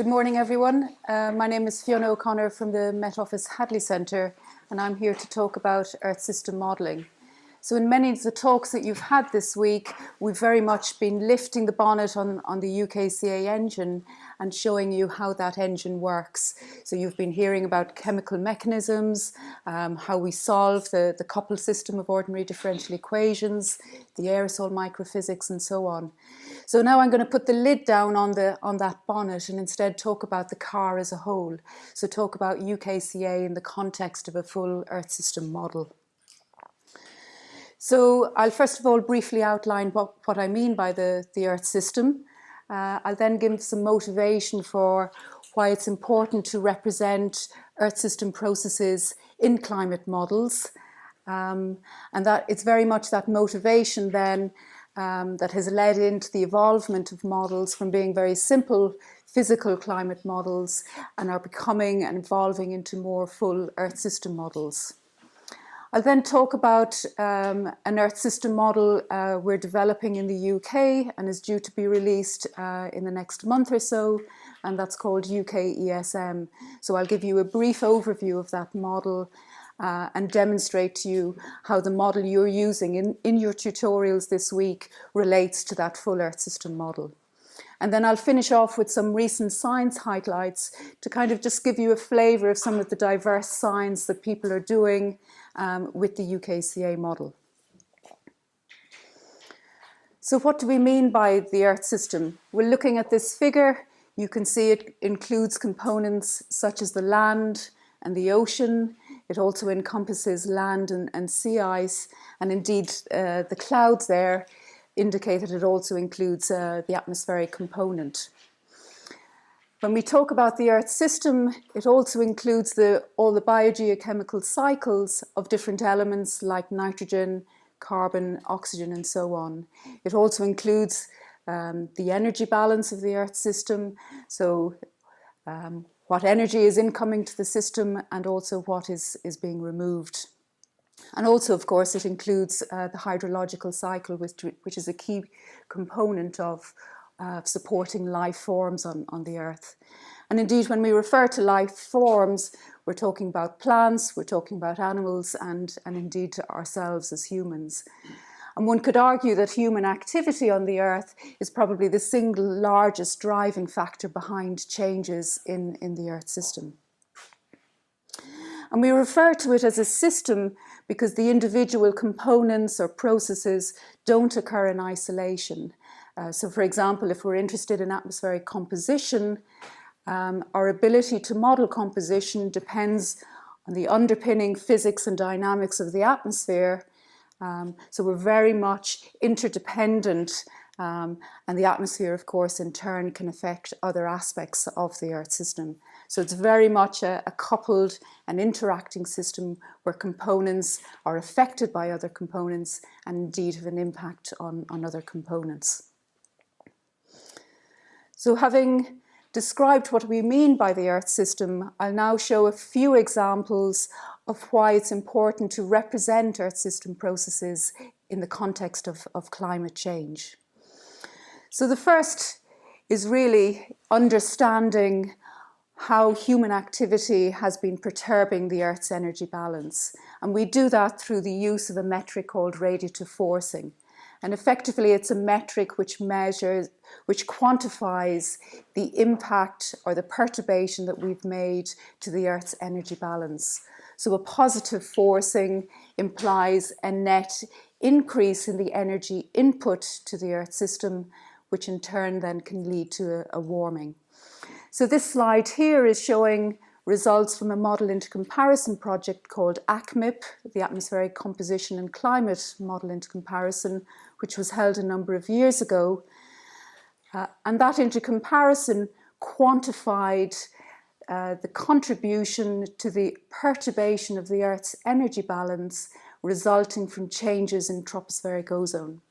Good morning, everyone. My name is Fiona O'Connor from the Met Office Hadley Centre, and I'm here to talk about Earth system modelling. So in many of the talks that you've had this week, we've very much been lifting the bonnet on the UKCA engine and showing you how that engine works. So you've been hearing about chemical mechanisms, how we solve the coupled system of ordinary differential equations, the aerosol microphysics, and so on. So now I'm going to put the lid down on that bonnet and instead talk about the car as a whole. So talk about UKCA in the context of a full Earth system model. So I'll first of all briefly outline what I mean by the Earth system. I'll then give some motivation for why it's important to represent Earth system processes in climate models. And that it's very much that motivation then that has led into the evolvement of models from being very simple physical climate models and are becoming and evolving into more full Earth system models. I'll then talk about an Earth system model we're developing in the UK and is due to be released in the next month or so, and that's called UK ESM. So I'll give you a brief overview of that model and demonstrate to you how the model you're using in your tutorials this week relates to that full Earth system model. And then I'll finish off with some recent science highlights to kind of just give you a flavour of some of the diverse science that people are doing with the UKCA model. So what do we mean by the Earth system? We're looking at this figure. You can see it includes components such as the land and the ocean. It also encompasses land and sea ice, and indeed the clouds there indicate that it also includes the atmospheric component. When we talk about the Earth system, it also includes all the biogeochemical cycles of different elements like nitrogen, carbon, oxygen, and so on. It also includes the energy balance of the Earth system, so what energy is incoming to the system and also what is being removed. And also, of course, it includes the hydrological cycle, which is a key component of supporting life forms on the Earth. And indeed, when we refer to life forms, we're talking about plants, we're talking about animals, and indeed ourselves as humans. And one could argue that human activity on the Earth is probably the single largest driving factor behind changes in the Earth system. And we refer to it as a system because the individual components or processes don't occur in isolation. So for example, if we're interested in atmospheric composition, our ability to model composition depends on the underpinning physics and dynamics of the atmosphere. So we're very much interdependent, and the atmosphere, of course, in turn can affect other aspects of the Earth system. So it's very much a coupled and interacting system where components are affected by other components and indeed have an impact on other components. So having described what we mean by the Earth system, I'll now show a few examples of why it's important to represent Earth system processes in the context of climate change. So the first is really understanding how human activity has been perturbing the Earth's energy balance. And we do that through the use of a metric called radiative forcing. And effectively, it's a metric which quantifies the impact or the perturbation that we've made to the Earth's energy balance. So a positive forcing implies a net increase in the energy input to the Earth system, which in turn then can lead to a warming. So this slide here is showing results from a model into comparison project called ACMIP, the Atmospheric Composition and Climate Model into Comparison, which was held a number of years ago. And that into comparison quantified the contribution to the perturbation of the Earth's energy balance resulting from changes in tropospheric ozone.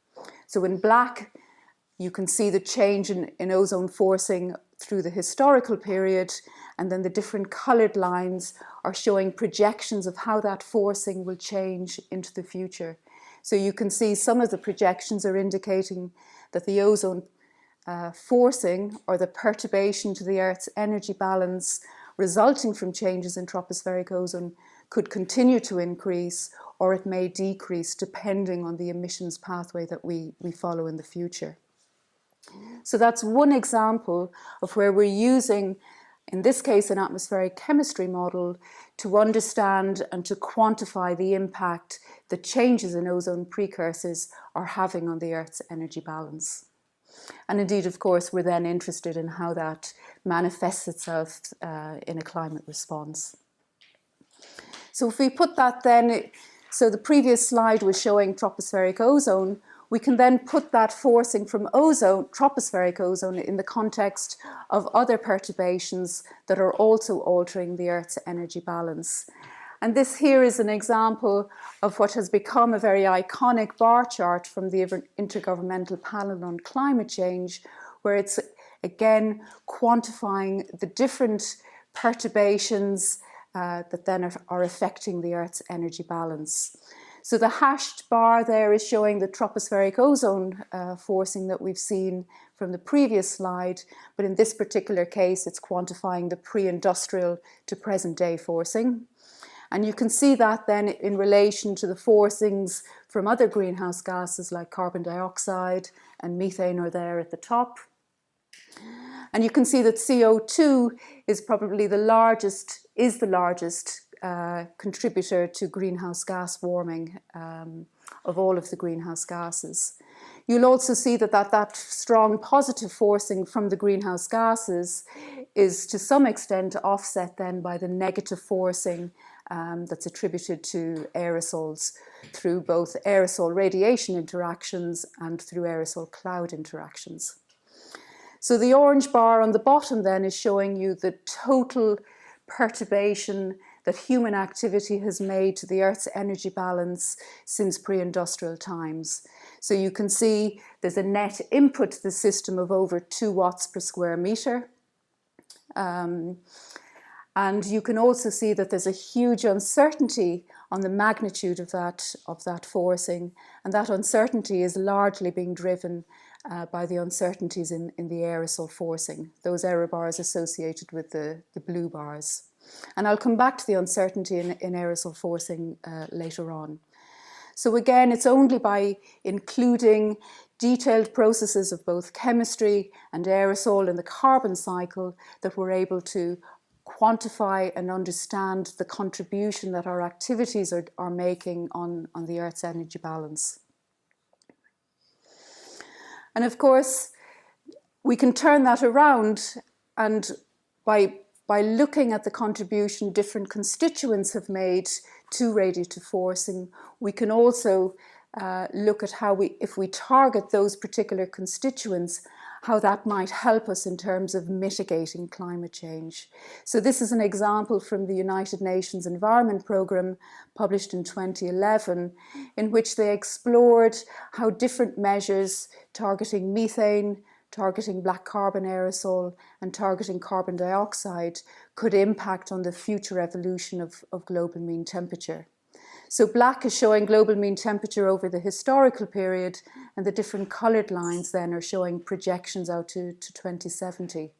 So in black, you can see the change in ozone forcing through the historical period, and then the different coloured lines are showing projections of how that forcing will change into the future. So you can see some of the projections are indicating that the ozone forcing or the perturbation to the Earth's energy balance resulting from changes in tropospheric ozone could continue to increase, or it may decrease depending on the emissions pathway that we follow in the future. So that's one example of where we're using, in this case, an atmospheric chemistry model to understand and to quantify the impact that changes in ozone precursors are having on the Earth's energy balance. And indeed, of course, we're then interested in how that manifests itself in a climate response. So if we put that then, so the previous slide was showing tropospheric ozone, we can then put that forcing from ozone, tropospheric ozone, in the context of other perturbations that are also altering the Earth's energy balance. And this here is an example of what has become a very iconic bar chart from the Intergovernmental Panel on Climate Change, where it's again quantifying the different perturbations that then are affecting the Earth's energy balance. So the hashed bar there is showing the tropospheric ozone forcing that we've seen from the previous slide, but in this particular case it's quantifying the pre-industrial to present day forcing. And you can see that then in relation to the forcings from other greenhouse gases like carbon dioxide and methane are there at the top. And you can see that CO2 is probably the largest contributor to greenhouse gas warming of all of the greenhouse gases. You'll also see that strong positive forcing from the greenhouse gases is to some extent offset then by the negative forcing that's attributed to aerosols through both aerosol radiation interactions and through aerosol cloud interactions. So the orange bar on the bottom then is showing you the total perturbation that human activity has made to the Earth's energy balance since pre-industrial times. So you can see there's a net input to the system of over 2 watts per square metre. And you can also see that there's a huge uncertainty on the magnitude of that forcing, and that uncertainty is largely being driven by the uncertainties in the aerosol forcing, those error bars associated with the blue bars. And I'll come back to the uncertainty in aerosol forcing later on. So again, it's only by including detailed processes of both chemistry and aerosol in the carbon cycle that we're able to quantify and understand the contribution that our activities are making on the Earth's energy balance. And of course, we can turn that around, and by looking at the contribution different constituents have made to radiative forcing, we can also look at how if we target those particular constituents, how that might help us in terms of mitigating climate change. So this is an example from the United Nations Environment Programme, published in 2011, in which they explored how different measures targeting methane, targeting black carbon aerosol, and targeting carbon dioxide could impact on the future evolution of global mean temperature. So black is showing global mean temperature over the historical period, and the different coloured lines then are showing projections out to 2070.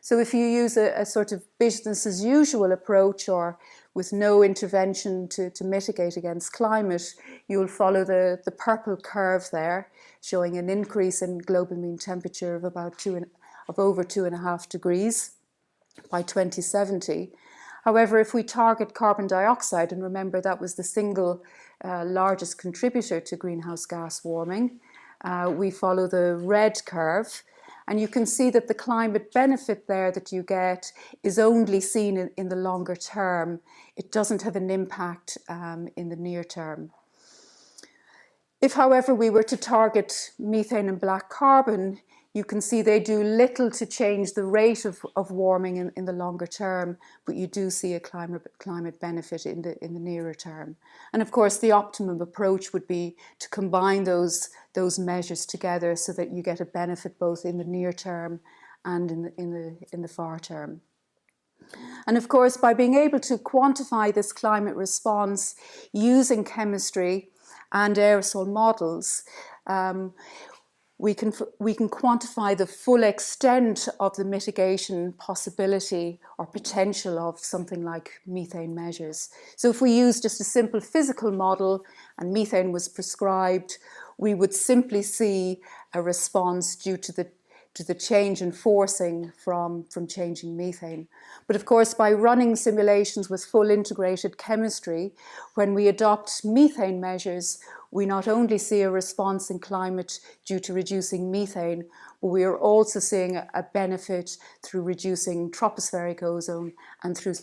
So if you use a sort of business as usual approach, or with no intervention to mitigate against climate, you'll follow the purple curve there, showing an increase in global mean temperature of over 2.5 degrees by 2070. However, if we target carbon dioxide, and remember that was the single largest contributor to greenhouse gas warming, we follow the red curve, and you can see that the climate benefit there that you get is only seen in the longer term. It doesn't have an impact in the near term. If, however, we were to target methane and black carbon, you can see they do little to change the rate of warming in the longer term, but you do see a climate benefit in the nearer term. And of course, the optimum approach would be to combine those measures together so that you get a benefit both in the near term and in the far term. And of course, by being able to quantify this climate response using chemistry and aerosol models, we can quantify the full extent of the mitigation possibility or potential of something like methane measures. So if we use just a simple physical model and methane was prescribed, we would simply see a response due to the change in forcing from changing methane. But of course, by running simulations with full integrated chemistry, when we adopt methane measures, we not only see a response in climate due to reducing methane, but we are also seeing a benefit through reducing tropospheric ozone and through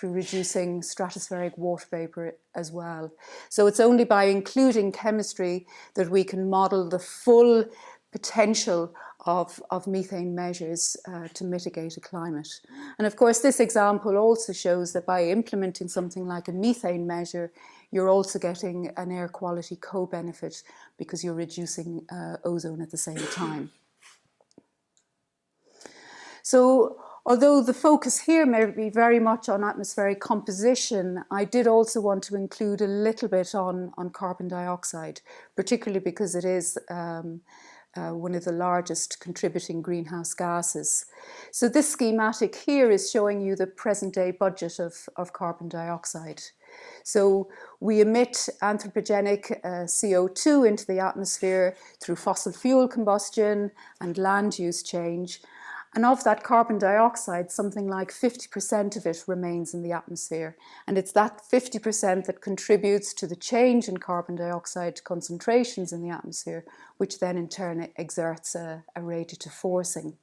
reducing stratospheric water vapour as well. So it's only by including chemistry that we can model the full potential of methane measures to mitigate a climate. And of course, this example also shows that by implementing something like a methane measure, you're also getting an air quality co-benefit because you're reducing ozone at the same time. So, although the focus here may be very much on atmospheric composition, I did also want to include a little bit on carbon dioxide, particularly because it is one of the largest contributing greenhouse gases. So this schematic here is showing you the present day budget of carbon dioxide. So we emit anthropogenic CO2 into the atmosphere through fossil fuel combustion and land use change. And of that carbon dioxide, something like 50% of it remains in the atmosphere. And it's that 50% that contributes to the change in carbon dioxide concentrations in the atmosphere, which then in turn exerts a radiative forcing.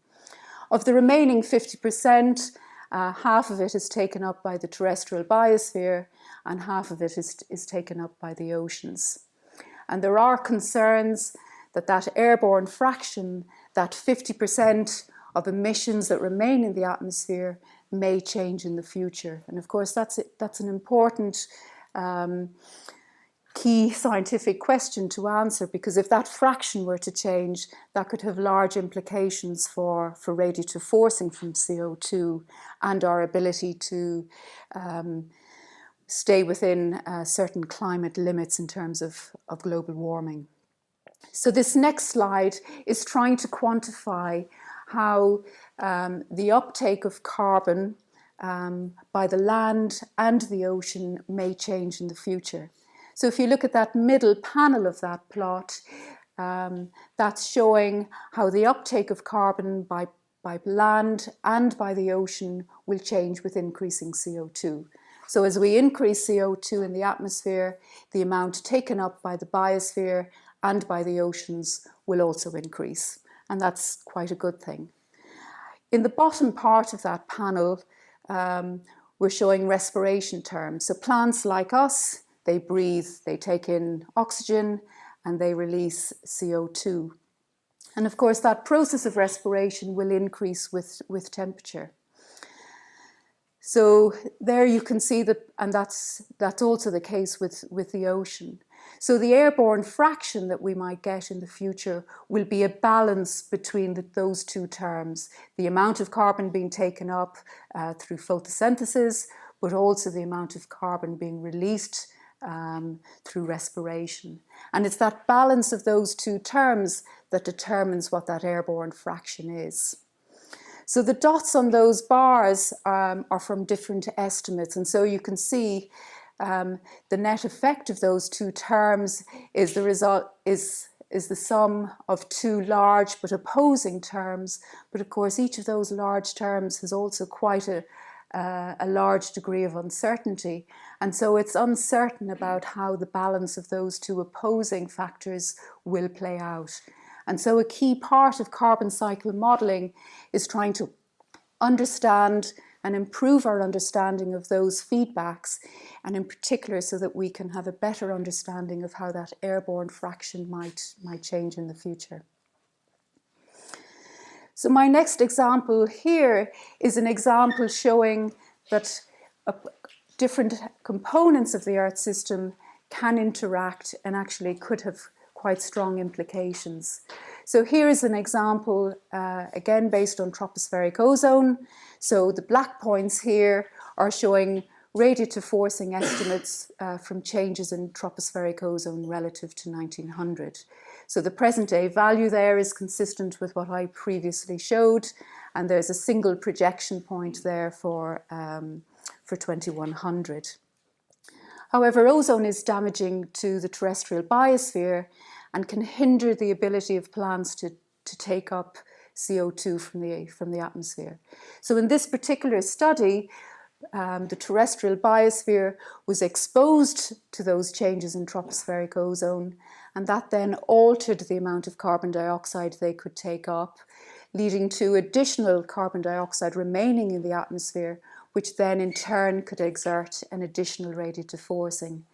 Of the remaining 50%, half of it is taken up by the terrestrial biosphere and half of it is taken up by the oceans. And there are concerns that that airborne fraction, that 50% of emissions that remain in the atmosphere may change in the future. And of course, that's an important key scientific question to answer, because if that fraction were to change, that could have large implications for radiative forcing from CO2 and our ability to stay within certain climate limits in terms of global warming. So this next slide is trying to quantify how the uptake of carbon by the land and the ocean may change in the future. So if you look at that middle panel of that plot, that's showing how the uptake of carbon by land and by the ocean will change with increasing CO2. So as we increase CO2 in the atmosphere, the amount taken up by the biosphere and by the oceans will also increase. And that's quite a good thing. In the bottom part of that panel, we're showing respiration terms. So plants like us, they breathe, they take in oxygen, and they release CO2. And of course, that process of respiration will increase with temperature. So there you can see that, and that's also the case with the ocean. So the airborne fraction that we might get in the future will be a balance between those two terms, the amount of carbon being taken up through photosynthesis, but also the amount of carbon being released through respiration. And it's that balance of those two terms that determines what that airborne fraction is. So the dots on those bars are from different estimates, and so you can see the net effect of those two terms is the result is the sum of two large but opposing terms. But of course, each of those large terms has also quite a large degree of uncertainty, and so it's uncertain about how the balance of those two opposing factors will play out. And so a key part of carbon cycle modelling is trying to understand and improve our understanding of those feedbacks, and in particular so that we can have a better understanding of how that airborne fraction might change in the future. So my next example here is an example showing that different components of the Earth system can interact and actually could have quite strong implications. So here is an example, again based on tropospheric ozone. So the black points here are showing radiative forcing estimates from changes in tropospheric ozone relative to 1900. So the present day value there is consistent with what I previously showed, and there's a single projection point there for 2100. However, ozone is damaging to the terrestrial biosphere and can hinder the ability of plants to take up CO2 from the atmosphere. So in this particular study, the terrestrial biosphere was exposed to those changes in tropospheric ozone, and that then altered the amount of carbon dioxide they could take up, leading to additional carbon dioxide remaining in the atmosphere, which then in turn could exert an additional radiative forcing.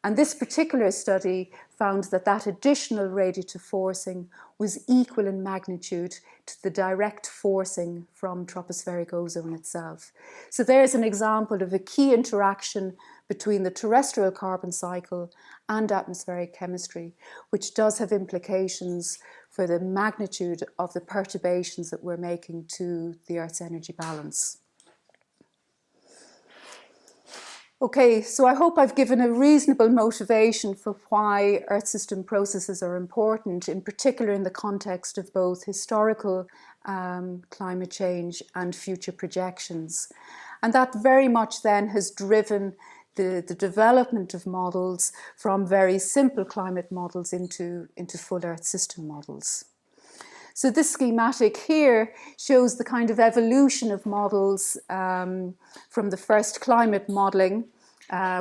And this particular study found that that additional radiative forcing was equal in magnitude to the direct forcing from tropospheric ozone itself. So there's an example of a key interaction between the terrestrial carbon cycle and atmospheric chemistry, which does have implications for the magnitude of the perturbations that we're making to the Earth's energy balance. Okay, so I hope I've given a reasonable motivation for why Earth system processes are important, in particular in the context of both historical climate change and future projections. And that very much then has driven the development of models from very simple climate models into full Earth system models. So this schematic here shows the kind of evolution of models from the first climate modelling,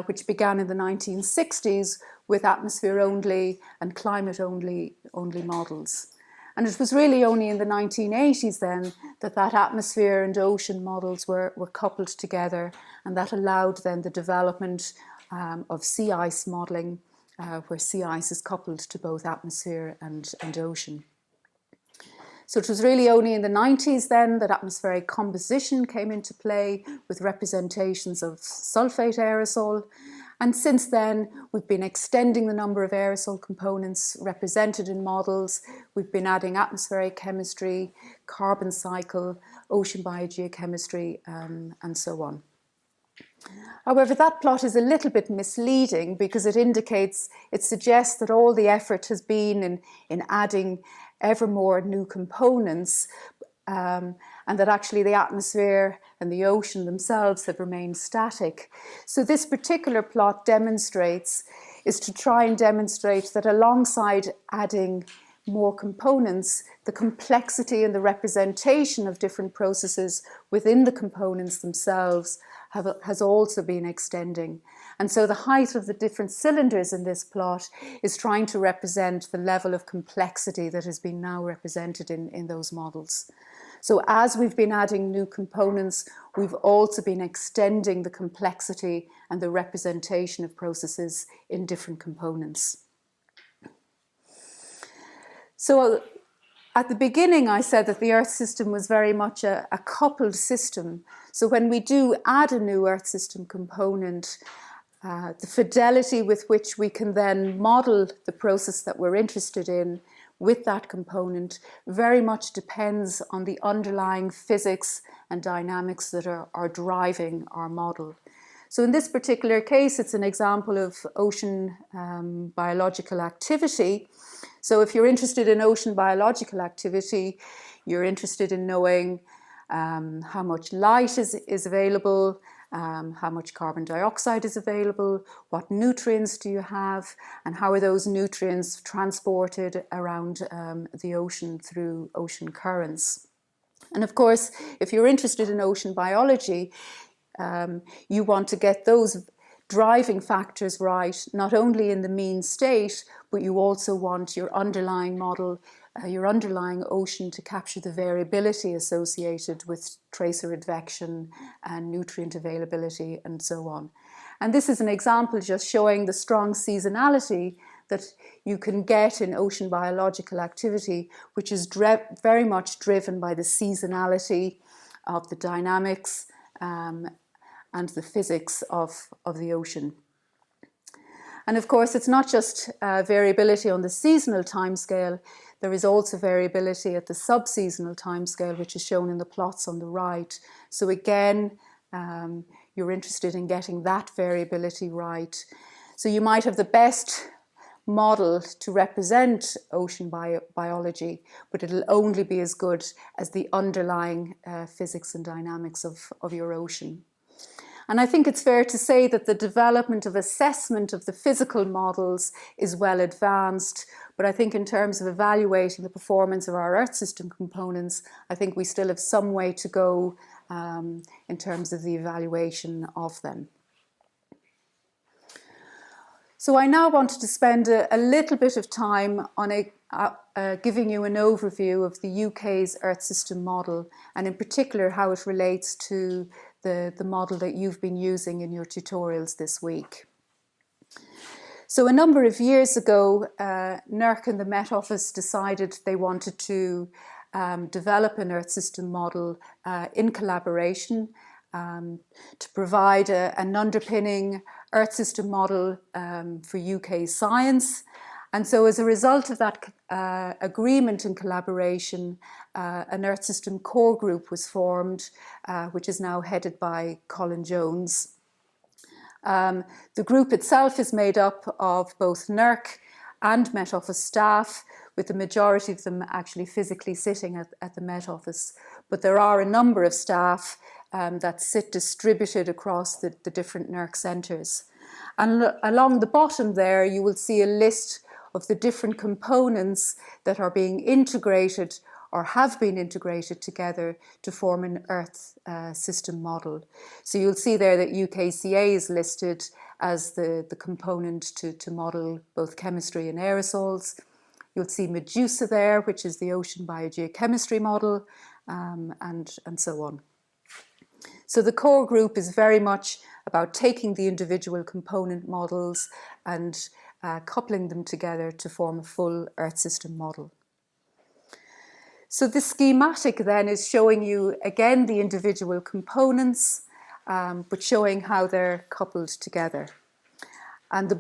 which began in the 1960s with atmosphere-only and climate-only models. And it was really only in the 1980s then that atmosphere and ocean models were coupled together, and that allowed then the development of sea ice modelling, where sea ice is coupled to both atmosphere and ocean. So it was really only in the 90s then that atmospheric composition came into play with representations of sulfate aerosol. And since then, we've been extending the number of aerosol components represented in models. We've been adding atmospheric chemistry, carbon cycle, ocean biogeochemistry, and so on. However, that plot is a little bit misleading because it suggests that all the effort has been in adding ever more new components, and that actually the atmosphere and the ocean themselves have remained static. So this particular plot is to try and demonstrate that alongside adding more components, the complexity and the representation of different processes within the components themselves has also been extending. And so the height of the different cylinders in this plot is trying to represent the level of complexity that has been now represented in those models. So as we've been adding new components, we've also been extending the complexity and the representation of processes in different components. So at the beginning, I said that the Earth system was very much a coupled system. So when we do add a new Earth system component, the fidelity with which we can then model the process that we're interested in with that component very much depends on the underlying physics and dynamics that are driving our model. So in this particular case, it's an example of ocean biological activity. So if you're interested in ocean biological activity, you're interested in knowing how much light is available, how much carbon dioxide is available, what nutrients do you have, and how are those nutrients transported around the ocean through ocean currents. And of course, if you're interested in ocean biology, you want to get those driving factors right, not only in the mean state, but you also want your underlying model, your underlying ocean to capture the variability associated with tracer advection and nutrient availability and so on. And this is an example just showing the strong seasonality that you can get in ocean biological activity, which is very much driven by the seasonality of the dynamics and the physics of the ocean. And of course, it's not just variability on the seasonal timescale, there is also variability at the subseasonal timescale, which is shown in the plots on the right. So again, you're interested in getting that variability right. So you might have the best model to represent ocean biology, but it'll only be as good as the underlying physics and dynamics of your ocean. And I think it's fair to say that the development of assessment of the physical models is well advanced, but I think in terms of evaluating the performance of our Earth system components, I think we still have some way to go in terms of the evaluation of them. So I now wanted to spend a little bit of time on giving you an overview of the UK's Earth system model, and in particular how it relates to the model that you've been using in your tutorials this week. So a number of years ago, NERC and the Met Office decided they wanted to develop an Earth system model in collaboration to provide an underpinning Earth system model for UK science. And so as a result of that agreement and collaboration, an Earth system core group was formed, which is now headed by Colin Jones. The group itself is made up of both NERC and Met Office staff, with the majority of them actually physically sitting at the Met Office. But there are a number of staff that sit distributed across the different NERC centres. And along the bottom there, you will see a list of the different components that are being integrated or have been integrated together to form an Earth system model. So you'll see there that UKCA is listed as the component to model both chemistry and aerosols. You'll see Medusa there, which is the ocean biogeochemistry model, and so on. So the core group is very much about taking the individual component models and coupling them together to form a full Earth system model. So the schematic then is showing you again the individual components, but showing how they're coupled together. And the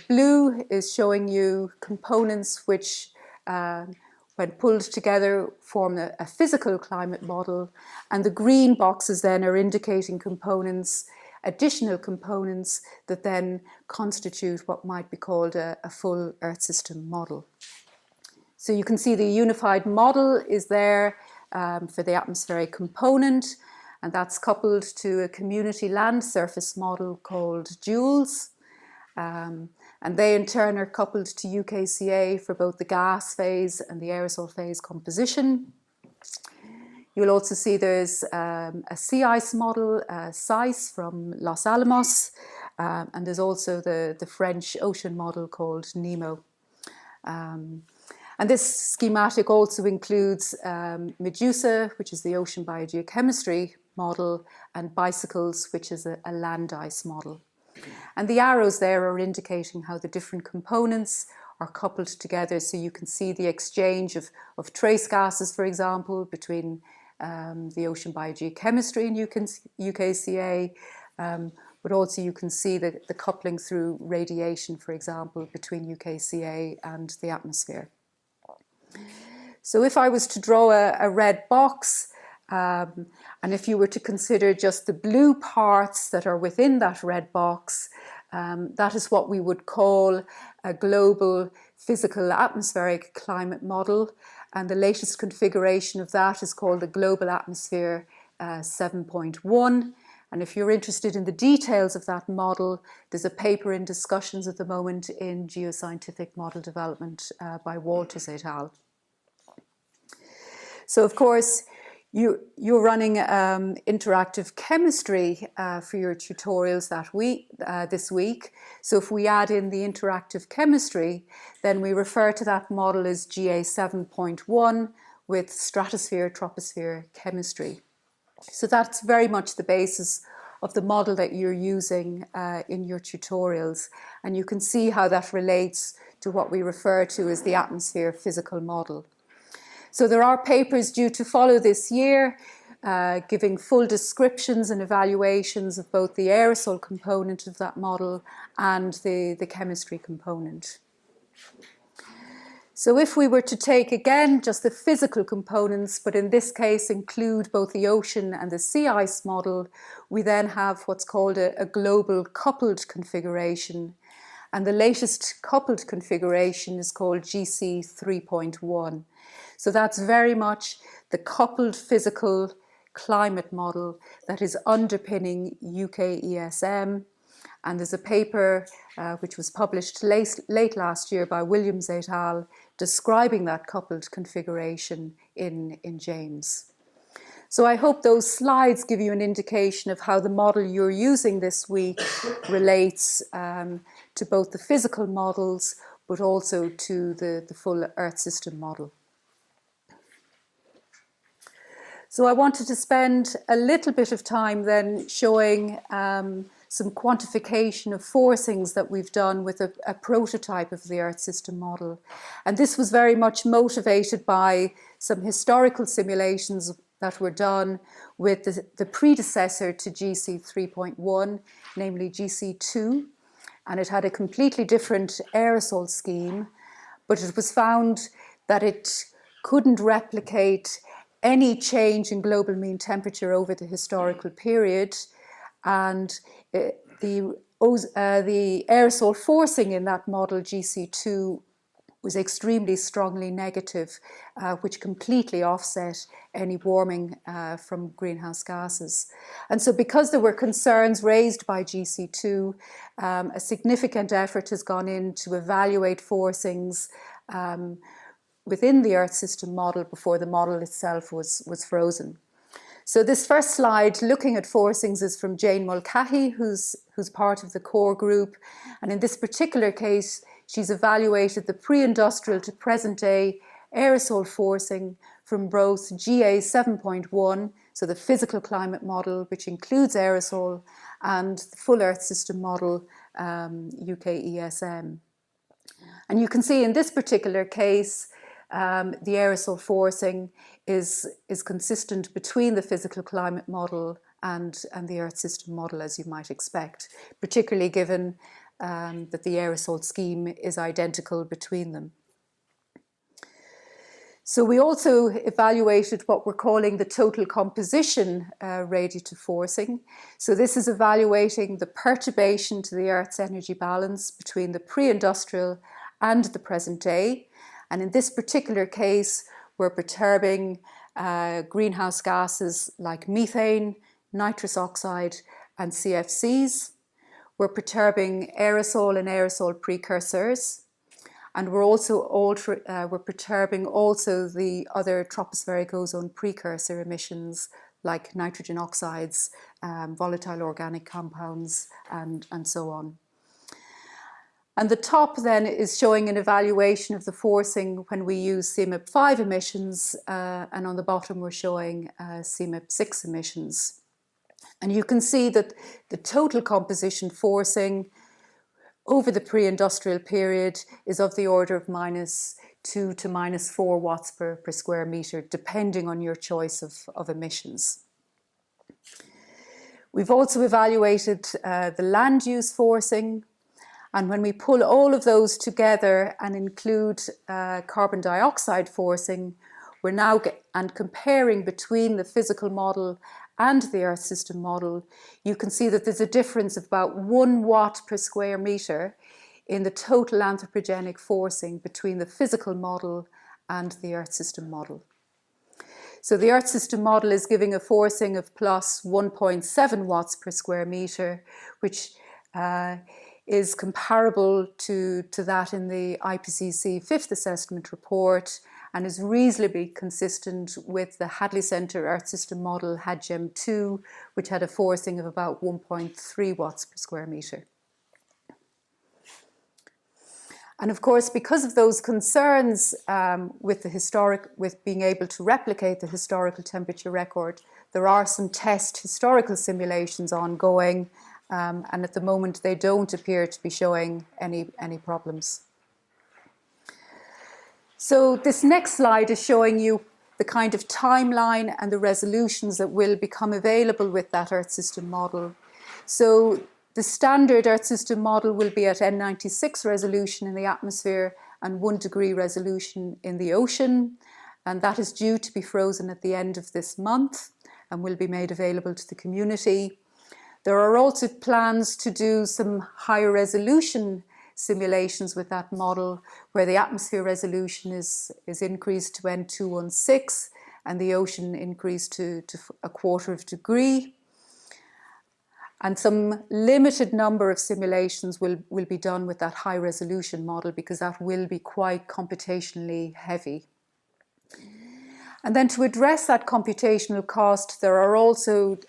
blue is showing you components which, when pulled together, form a physical climate model, and the green boxes then are indicating components, additional components that then constitute what might be called a full Earth system model. So you can see the unified model is there for the atmospheric component, and that's coupled to a community land surface model called JULES. And they in turn are coupled to UKCA for both the gas phase and the aerosol phase composition. You'll also see there's a sea ice model, SICE from Los Alamos, and there's also the French ocean model called NEMO. And this schematic also includes Medusa, which is the ocean biogeochemistry model, and bicycles, which is a land ice model. And the arrows there are indicating how the different components are coupled together, so you can see the exchange of trace gases, for example, between the ocean biogeochemistry and UKCA, but also you can see the coupling through radiation, for example, between UKCA and the atmosphere. So if I was to draw a red box, and if you were to consider just the blue parts that are within that red box, that is what we would call a global physical atmospheric climate model. And the latest configuration of that is called the Global Atmosphere 7.1. And if you're interested in the details of that model, there's a paper in discussions at the moment in Geoscientific Model Development by Walters et al. So of course, you're running interactive chemistry for your tutorials this week. So if we add in the interactive chemistry, then we refer to that model as GA 7.1 with stratosphere, troposphere chemistry. So that's very much the basis of the model that you're using in your tutorials. And you can see how that relates to what we refer to as the atmosphere physical model. So there are papers due to follow this year, giving full descriptions and evaluations of both the aerosol component of that model and the chemistry component. So if we were to take again just the physical components, but in this case include both the ocean and the sea ice model, we then have what's called a global coupled configuration. And the latest coupled configuration is called GC 3.1. So that's very much the coupled physical climate model that is underpinning UK ESM. And there's a paper which was published late last year by Williams et al. Describing that coupled configuration in James. So I hope those slides give you an indication of how the model you're using this week relates to both the physical models, but also to the full Earth system model. So I wanted to spend a little bit of time then showing some quantification of forcings that we've done with a prototype of the Earth system model. And this was very much motivated by some historical simulations that were done with the predecessor to GC 3.1, namely GC 2. And it had a completely different aerosol scheme, but it was found that it couldn't replicate any change in global mean temperature over the historical period, and the aerosol forcing in that model GC2 was extremely strongly negative, which completely offset any warming from greenhouse gases. And so because there were concerns raised by GC2, a significant effort has gone in to evaluate forcings within the Earth system model before the model itself was frozen. So this first slide looking at forcings is from Jane Mulcahy, who's part of the core group. And in this particular case, she's evaluated the pre-industrial to present day aerosol forcing from both GA 7.1, so the physical climate model, which includes aerosol, and the full Earth system model, UK ESM. And you can see in this particular case, the aerosol forcing is consistent between the physical climate model and the Earth system model, as you might expect, particularly given that the aerosol scheme is identical between them. So we also evaluated what we're calling the total composition radiative forcing. So this is evaluating the perturbation to the Earth's energy balance between the pre-industrial and the present day. And in this particular case, we're perturbing greenhouse gases like methane, nitrous oxide, and CFCs. We're perturbing aerosol and aerosol precursors. And we're also we're perturbing also the other tropospheric ozone precursor emissions like nitrogen oxides, volatile organic compounds, and so on. And the top then is showing an evaluation of the forcing when we use CMIP5 emissions, and on the bottom we're showing CMIP6 emissions. And you can see that the total composition forcing over the pre-industrial period is of the order of -2 to -4 watts per square metre, depending on your choice of emissions. We've also evaluated the land use forcing. And when we pull all of those together and include carbon dioxide forcing, we're now comparing between the physical model and the Earth system model, you can see that there's a difference of about 1 watt per square metre in the total anthropogenic forcing between the physical model and the Earth system model. So the Earth system model is giving a forcing of plus 1.7 watts per square metre, which is comparable to that in the IPCC fifth assessment report, and is reasonably consistent with the Hadley Centre Earth System Model HADGEM2, which had a forcing of about 1.3 watts per square metre. And of course, because of those concerns with being able to replicate the historical temperature record, there are some test historical simulations ongoing, and at the moment they don't appear to be showing any problems. So this next slide is showing you the kind of timeline and the resolutions that will become available with that Earth system model. So the standard Earth system model will be at N96 resolution in the atmosphere and 1 degree resolution in the ocean. And that is due to be frozen at the end of this month and will be made available to the community. There are also plans to do some higher resolution simulations with that model where the atmosphere resolution is increased to N216 and the ocean increased to a quarter of a degree. And some limited number of simulations will be done with that high resolution model because that will be quite computationally heavy. And then to address that computational cost, there are also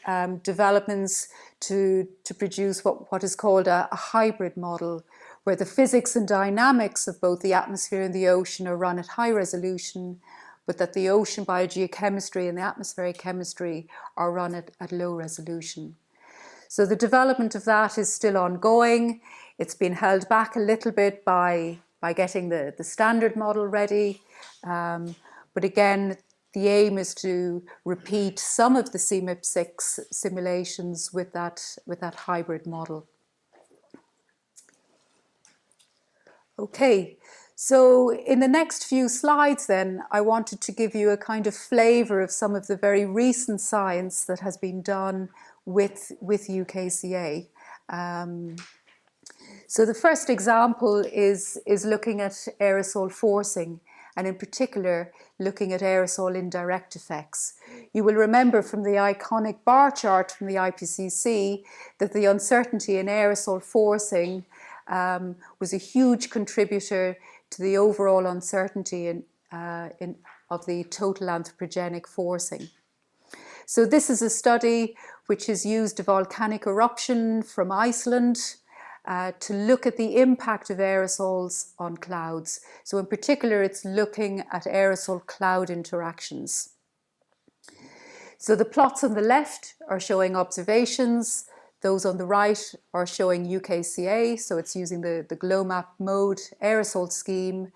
developments to produce what is called a hybrid model, where the physics and dynamics of both the atmosphere and the ocean are run at high resolution, but that the ocean biogeochemistry and the atmospheric chemistry are run at low resolution. So the development of that is still ongoing. It's been held back a little bit by getting the standard model ready. But again, the aim is to repeat some of the CMIP6 simulations with that hybrid model. Okay, so in the next few slides then, I wanted to give you a kind of flavour of some of the very recent science that has been done with UKCA. So the first example is looking at aerosol forcing, and in particular looking at aerosol indirect effects. You will remember from the iconic bar chart from the IPCC that the uncertainty in aerosol forcing was a huge contributor to the overall uncertainty of the total anthropogenic forcing. So this is a study which has used a volcanic eruption from Iceland to look at the impact of aerosols on clouds. So in particular, it's looking at aerosol cloud interactions. So the plots on the left are showing observations. Those on the right are showing UKCA. So it's using the GLOMAP mode aerosol scheme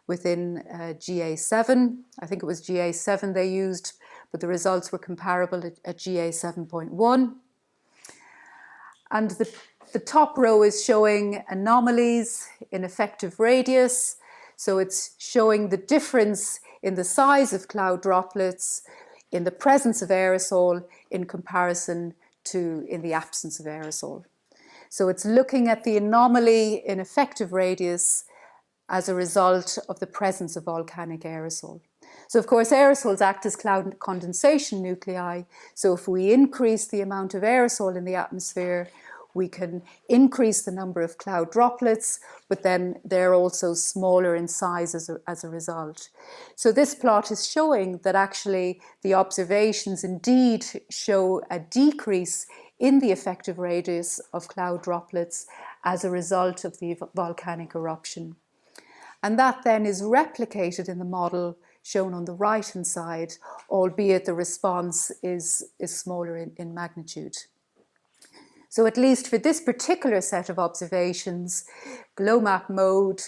within GA7. I think it was GA7 they used, but the results were comparable at GA 7.1. And the top row is showing anomalies in effective radius. So it's showing the difference in the size of cloud droplets in the presence of aerosol in comparison to in the absence of aerosol. So it's looking at the anomaly in effective radius as a result of the presence of volcanic aerosol. So of course aerosols act as cloud condensation nuclei. So if we increase the amount of aerosol in the atmosphere, we can increase the number of cloud droplets, but then they're also smaller in size as a result. So this plot is showing that actually the observations indeed show a decrease in the effective radius of cloud droplets as a result of the volcanic eruption. And that then is replicated in the model shown on the right-hand side, albeit the response is smaller in magnitude. So at least for this particular set of observations, GLOMAP mode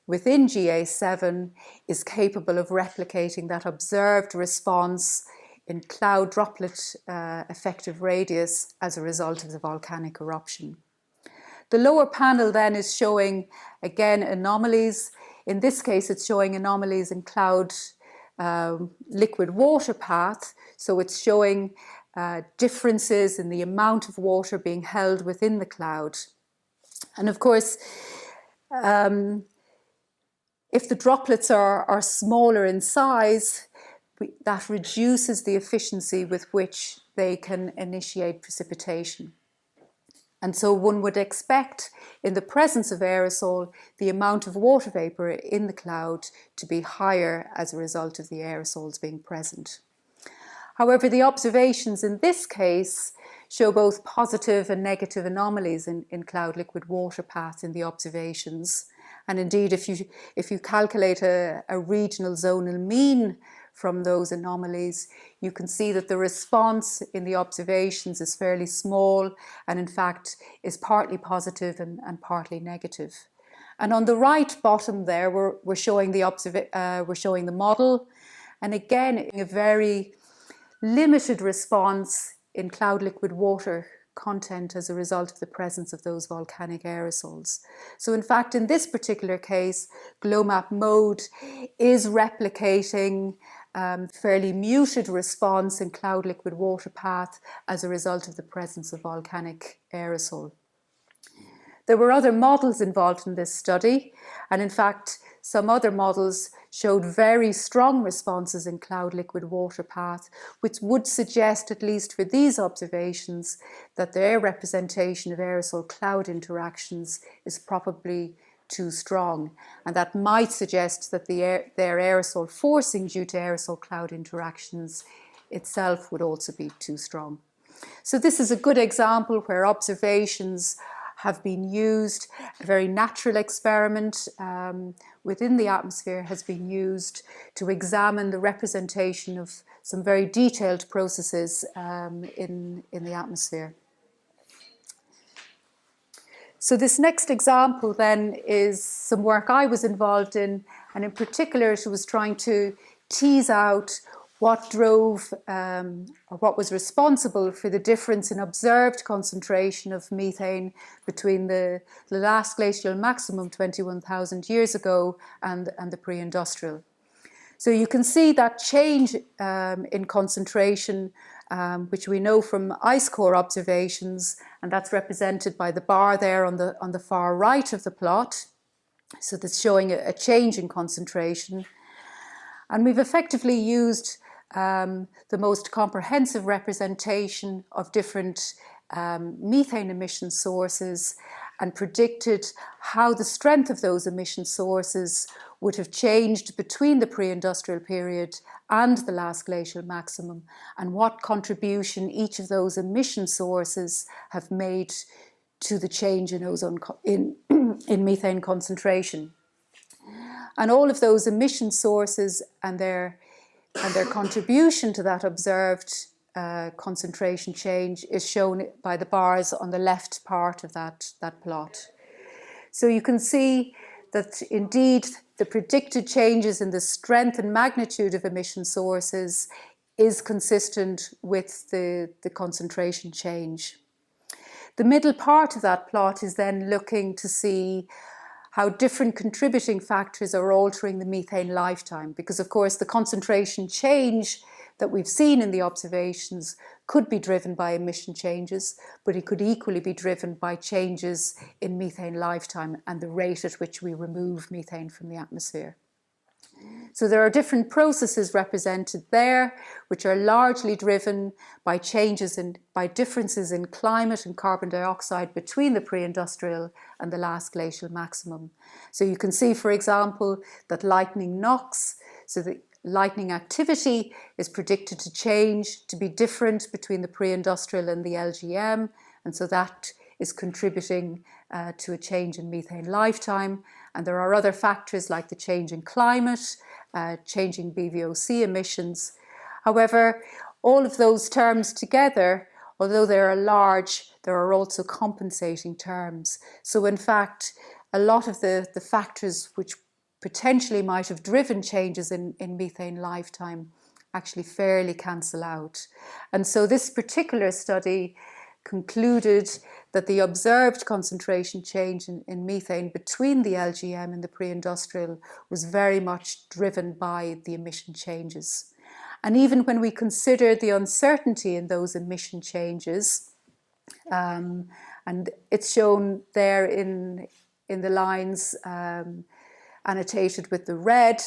within GA7 is capable of replicating that observed response in cloud droplet effective radius as a result of the volcanic eruption. The lower panel then is showing, again, anomalies. In this case, it's showing anomalies in cloud liquid water path. So it's showing differences in the amount of water being held within the cloud. And of course, if the droplets are smaller in size, that reduces the efficiency with which they can initiate precipitation. And so one would expect, in the presence of aerosol, the amount of water vapour in the cloud to be higher as a result of the aerosols being present. However, the observations in this case show both positive and negative anomalies in cloud liquid water path in the observations. And indeed, if you calculate a regional zonal mean from those anomalies, you can see that the response in the observations is fairly small and in fact is partly positive and partly negative. And on the right bottom there, we're showing the model, and again a very limited response in cloud liquid water content as a result of the presence of those volcanic aerosols. So in fact, in this particular case, GLOMAP mode is replicating fairly muted response in cloud liquid water path as a result of the presence of volcanic aerosol. There were other models involved in this study, and in fact, some other models showed very strong responses in cloud liquid water path, which would suggest, at least for these observations, that their representation of aerosol cloud interactions is probably too strong, and that might suggest that their aerosol forcing due to aerosol cloud interactions itself would also be too strong. So this is a good example where observations have been used. A very natural experiment within the atmosphere has been used to examine the representation of some very detailed processes in the atmosphere. So this next example then is some work I was involved in, and in particular it was trying to tease out what drove or what was responsible for the difference in observed concentration of methane between the last glacial maximum 21,000 years ago and the pre-industrial. So you can see that change in concentration, which we know from ice core observations, and that's represented by the bar there on the far right of the plot. So that's showing a change in concentration. And we've effectively used the most comprehensive representation of different methane emission sources and predicted how the strength of those emission sources would have changed between the pre-industrial period and the last glacial maximum, and what contribution each of those emission sources have made to the change in ozone in methane concentration. And all of those emission sources and their contribution to that observed concentration change is shown by the bars on the left part of that plot. So you can see that indeed the predicted changes in the strength and magnitude of emission sources is consistent with the concentration change. The middle part of that plot is then looking to see how different contributing factors are altering the methane lifetime, because of course the concentration change that we've seen in the observations could be driven by emission changes, but it could equally be driven by changes in methane lifetime and the rate at which we remove methane from the atmosphere. So there are different processes represented there, which are largely driven by by differences in climate and carbon dioxide between the pre-industrial and the last glacial maximum. So you can see, for example, that lightning NOx, so the lightning activity is predicted to change, to be different between the pre-industrial and the LGM, and so that is contributing to a change in methane lifetime. And there are other factors like the change in climate, changing BVOC emissions. However, all of those terms together, although they are large, there are also compensating terms. So in fact, a lot of the factors which potentially might have driven changes in methane lifetime actually fairly cancel out. And so this particular study concluded that the observed concentration change in methane between the LGM and the pre-industrial was very much driven by the emission changes. And even when we consider the uncertainty in those emission changes, and it's shown there in the lines annotated with the red,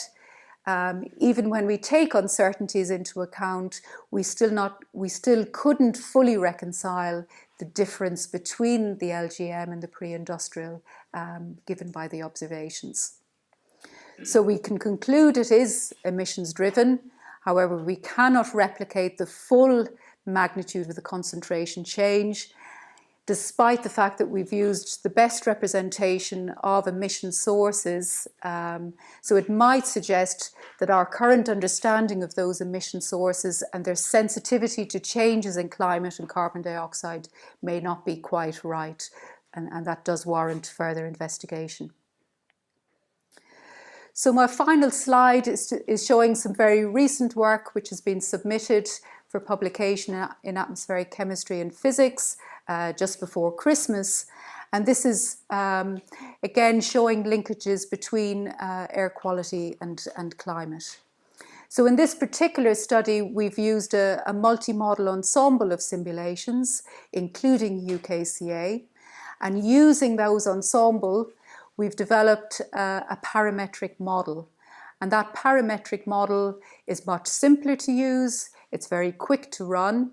even when we take uncertainties into account, we still couldn't fully reconcile the difference between the LGM and the pre-industrial given by the observations. So we can conclude it is emissions driven. However, we cannot replicate the full magnitude of the concentration change, despite the fact that we've used the best representation of emission sources. So it might suggest that our current understanding of those emission sources and their sensitivity to changes in climate and carbon dioxide may not be quite right, and that does warrant further investigation. So my final slide is showing some very recent work which has been submitted for publication in atmospheric chemistry and physics just before Christmas. And this is, again, showing linkages between air quality and climate. So in this particular study, we've used a multi-model ensemble of simulations, including UKCA. And using those ensemble, we've developed a parametric model. And that parametric model is much simpler to use, it's very quick to run,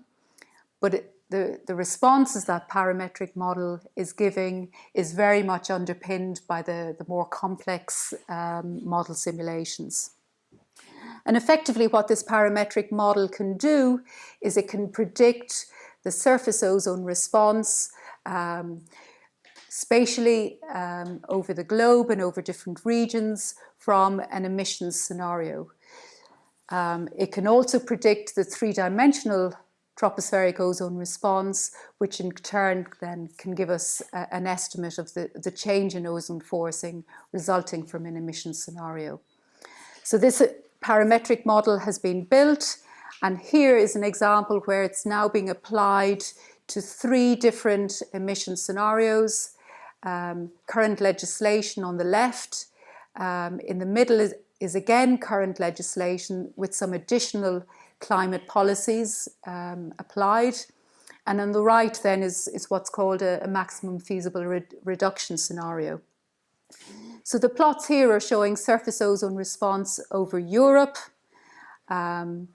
but the responses that parametric model is giving is very much underpinned by the more complex model simulations. And effectively what this parametric model can do is it can predict the surface ozone response spatially over the globe and over different regions from an emissions scenario. It can also predict the three-dimensional tropospheric ozone response, which in turn then can give us an estimate of the change in ozone forcing resulting from an emissions scenario. So this parametric model has been built, and here is an example where it's now being applied to 3 different emission scenarios. Current legislation on the left, in the middle is again current legislation with some additional climate policies applied, and on the right then is what's called a maximum feasible reduction scenario. So the plots here are showing surface ozone response over Europe. In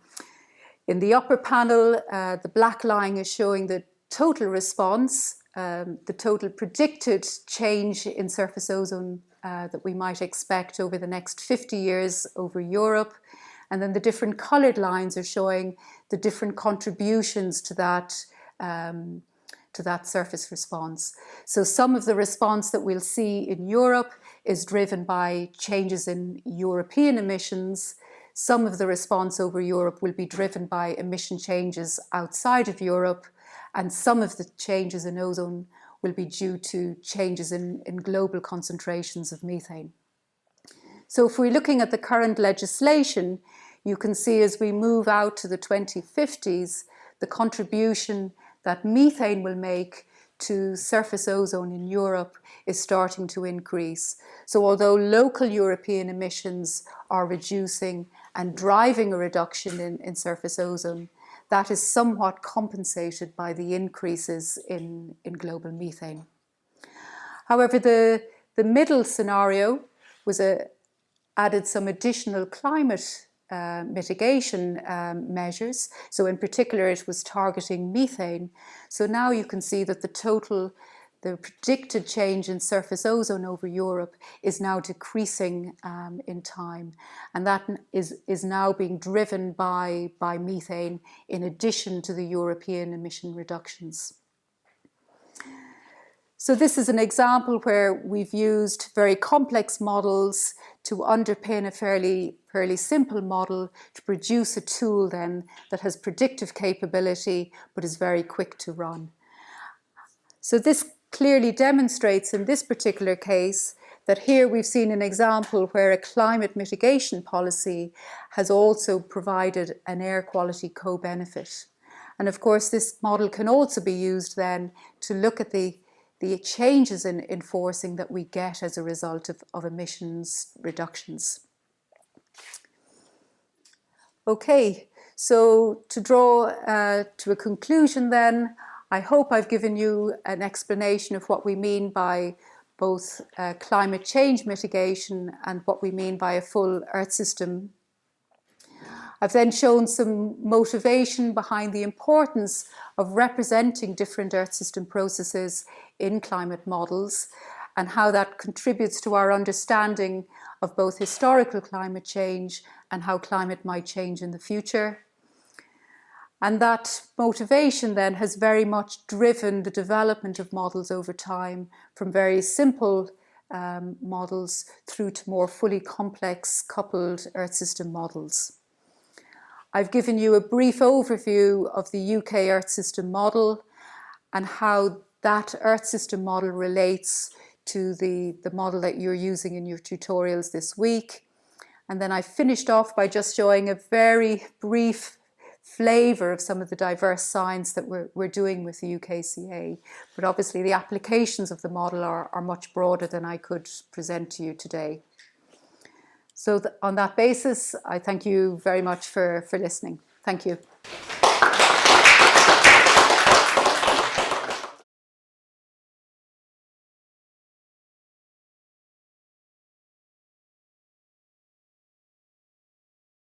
the upper panel, the black line is showing the total response, the total predicted change in surface ozone that we might expect over the next 50 years over Europe. And then the different coloured lines are showing the different contributions to that surface response. So some of the response that we'll see in Europe is driven by changes in European emissions. Some of the response over Europe will be driven by emission changes outside of Europe, and some of the changes in ozone will be due to changes in global concentrations of methane. So if we're looking at the current legislation, you can see as we move out to the 2050s, the contribution that methane will make to surface ozone in Europe is starting to increase. So although local European emissions are reducing and driving a reduction in surface ozone, that is somewhat compensated by the increases in global methane. However, the middle scenario was added some additional climate mitigation measures. So in particular, it was targeting methane. So now you can see that the predicted change in surface ozone over Europe is now decreasing in time. And that is now being driven by methane in addition to the European emission reductions. So this is an example where we've used very complex models to underpin a fairly simple model to produce a tool then that has predictive capability but is very quick to run. So this clearly demonstrates in this particular case that here we've seen an example where a climate mitigation policy has also provided an air quality co-benefit. And of course this model can also be used then to look at the changes in forcing that we get as a result of emissions reductions. Okay, so to draw to a conclusion then, I hope I've given you an explanation of what we mean by both climate change mitigation and what we mean by a full Earth system. I've then shown some motivation behind the importance of representing different Earth system processes in climate models and how that contributes to our understanding of both historical climate change and how climate might change in the future. And that motivation then has very much driven the development of models over time from very simple models through to more fully complex coupled Earth system models. I've given you a brief overview of the UK Earth system model and how that Earth system model relates to the model that you're using in your tutorials this week. And then I finished off by just showing a very brief flavour of some of the diverse science that we're doing with the UKCA. But obviously the applications of the model are much broader than I could present to you today. So on that basis, I thank you very much for listening. Thank you.